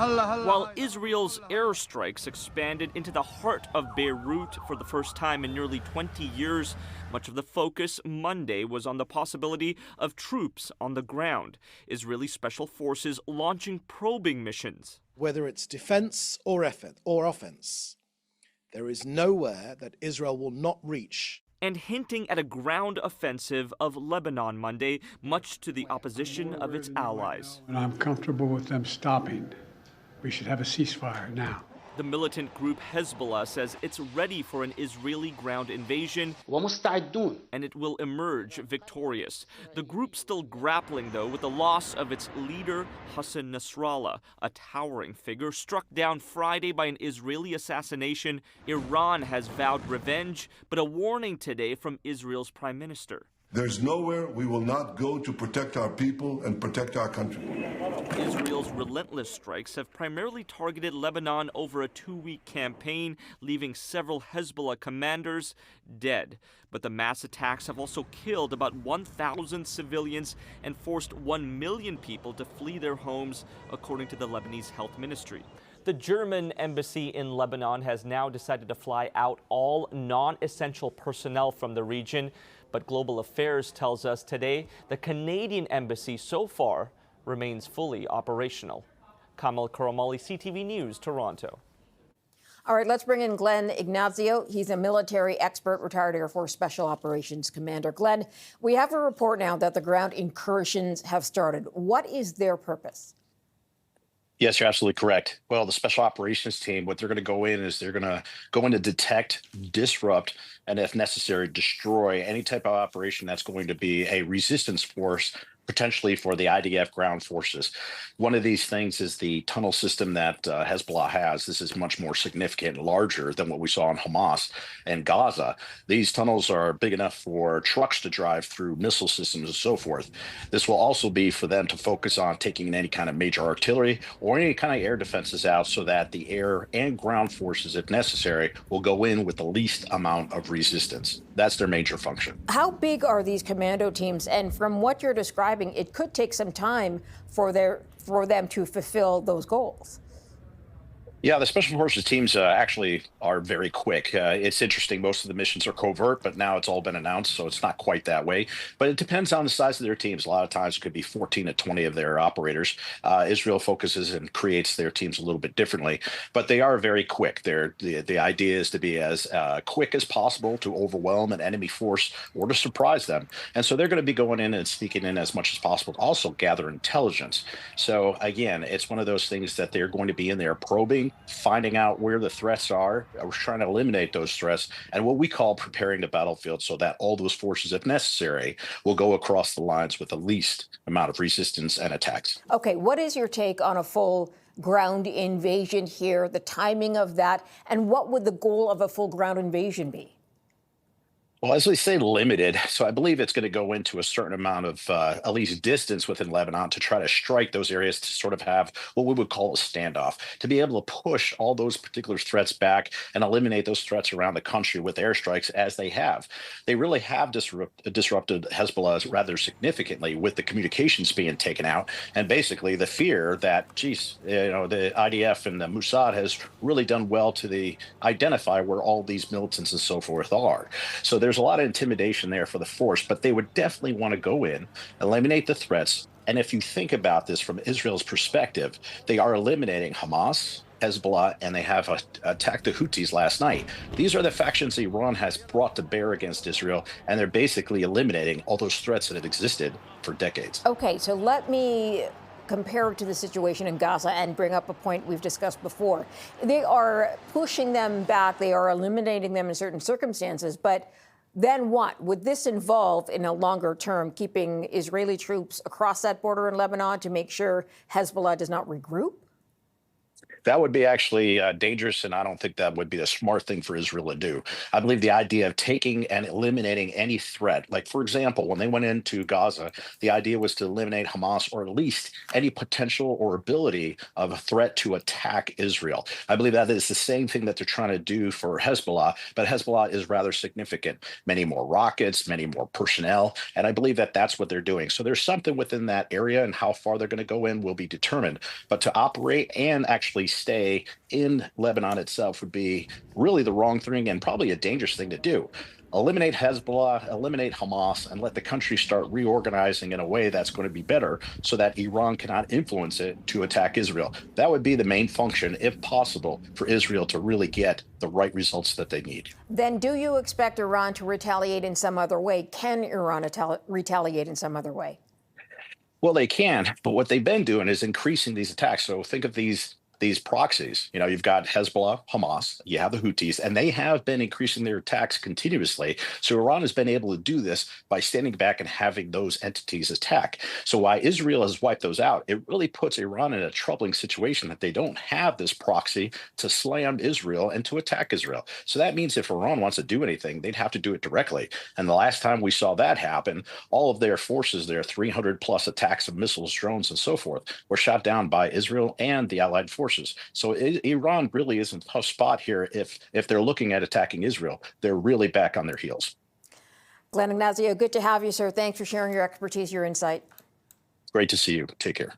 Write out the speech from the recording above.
While Israel's airstrikes expanded into the heart of Beirut for the first time in nearly 20 years, much of the focus Monday was on the possibility of troops on the ground, Israeli special forces launching probing missions. Whether it's defense or offense, there is nowhere that Israel will not reach. And hinting at a ground offensive of Lebanon Monday, much to the opposition of its allies. And I'm comfortable with them stopping. We should have a ceasefire now. The militant group Hezbollah says it's ready for an Israeli ground invasion, and it will emerge victorious. The group still grappling, though, with the loss of its leader, Hassan Nasrallah, a towering figure struck down Friday by an Israeli assassination. Iran has vowed revenge, but a warning today from Israel's prime minister. There's nowhere we will not go to protect our people and protect our country. Israel's relentless strikes have primarily targeted Lebanon over a 2-week campaign, leaving several Hezbollah commanders dead. But the mass attacks have also killed about 1,000 civilians and forced 1 million people to flee their homes, according to the Lebanese health ministry. The German embassy in Lebanon has now decided to fly out all non-essential personnel from the region. But Global Affairs tells us today the Canadian embassy so far remains fully operational. Kamal Karamali, CTV News, Toronto. All right, let's bring in Glenn Ignazio. He's a military expert, retired Air Force Special Operations Commander. Glenn, we have a report now that the ground incursions have started. What is their purpose? Yes, you're absolutely correct. Well, the special operations team, what they're going to go in is they're going to go in to detect, disrupt, and if necessary, destroy any type of operation that's going to be a resistance force, potentially for the IDF ground forces. One of these things is the tunnel system that Hezbollah has. This is much more significant and larger than what we saw in Hamas and Gaza. These tunnels are big enough for trucks to drive through, missile systems and so forth. This will also be for them to focus on taking any kind of major artillery or any kind of air defenses out so that the air and ground forces, if necessary, will go in with the least amount of resistance. That's their major function. How big are these commando teams? And from what you're describing, it could take some time for them to fulfill those goals. Yeah, the Special Forces teams actually are very quick. It's interesting. Most of the missions are covert, but now it's all been announced, so it's not quite that way. But it depends on the size of their teams. A lot of times it could be 14 to 20 of their operators. Israel focuses and creates their teams a little bit differently, but they are very quick. The idea is to be as quick as possible to overwhelm an enemy force or to surprise them. And so they're going to be going in and sneaking in as much as possible to also gather intelligence. So again, it's one of those things that they're going to be in there probing, finding out where the threats are. We're trying to eliminate those threats and what we call preparing the battlefield so that all those forces, if necessary, will go across the lines with the least amount of resistance and attacks. Okay, what is your take on a full ground invasion here, the timing of that, and what would the goal of a full ground invasion be? Well, as we say, limited. So I believe it's going to go into a certain amount of at least distance within Lebanon to try to strike those areas to sort of have what we would call a standoff, to be able to push all those particular threats back and eliminate those threats around the country with airstrikes as they have. They really have disrupted Hezbollah rather significantly with the communications being taken out and basically the fear that, geez, the IDF and the Mossad has really done well to identify where all these militants and so forth are. So there's a lot of intimidation there for the force, but they would definitely want to go in, eliminate the threats. And if you think about this from Israel's perspective, they are eliminating Hamas, Hezbollah, and they have attacked the Houthis last night. These are the factions Iran has brought to bear against Israel, and they're basically eliminating all those threats that have existed for decades. Okay, so let me compare it to the situation in Gaza and bring up a point we've discussed before. They are pushing them back. They are eliminating them in certain circumstances, but then what? Would this involve, in a longer term, keeping Israeli troops across that border in Lebanon to make sure Hezbollah does not regroup? That would be actually dangerous, and I don't think that would be the smart thing for Israel to do. I believe the idea of taking and eliminating any threat, like for example, when they went into Gaza, the idea was to eliminate Hamas or at least any potential or ability of a threat to attack Israel. I believe that is the same thing that they're trying to do for Hezbollah, but Hezbollah is rather significant. Many more rockets, many more personnel, and I believe that that's what they're doing. So there's something within that area, and how far they're going to go in will be determined. But to operate and actually stay in Lebanon itself would be really the wrong thing and probably a dangerous thing to do. Eliminate Hezbollah, eliminate Hamas, and let the country start reorganizing in a way that's going to be better so that Iran cannot influence it to attack Israel. That would be the main function, if possible, for Israel to really get the right results that they need. Then do you expect Iran to retaliate in some other way? Can Iran retaliate in some other way? Well, they can, but what they've been doing is increasing these attacks. So think of these proxies. You know, you've got Hezbollah, Hamas, you have the Houthis, and they have been increasing their attacks continuously. So Iran has been able to do this by standing back and having those entities attack. So while Israel has wiped those out, it really puts Iran in a troubling situation that they don't have this proxy to slam Israel and to attack Israel. So that means if Iran wants to do anything, they'd have to do it directly. And the last time we saw that happen, all of their forces, their 300 plus attacks of missiles, drones, and so forth, were shot down by Israel and the allied forces. So Iran really is in a tough spot here. If they're looking at attacking Israel, they're really back on their heels. Glenn Ignazio, good to have you, sir. Thanks for sharing your expertise, your insight. Great to see you. Take care.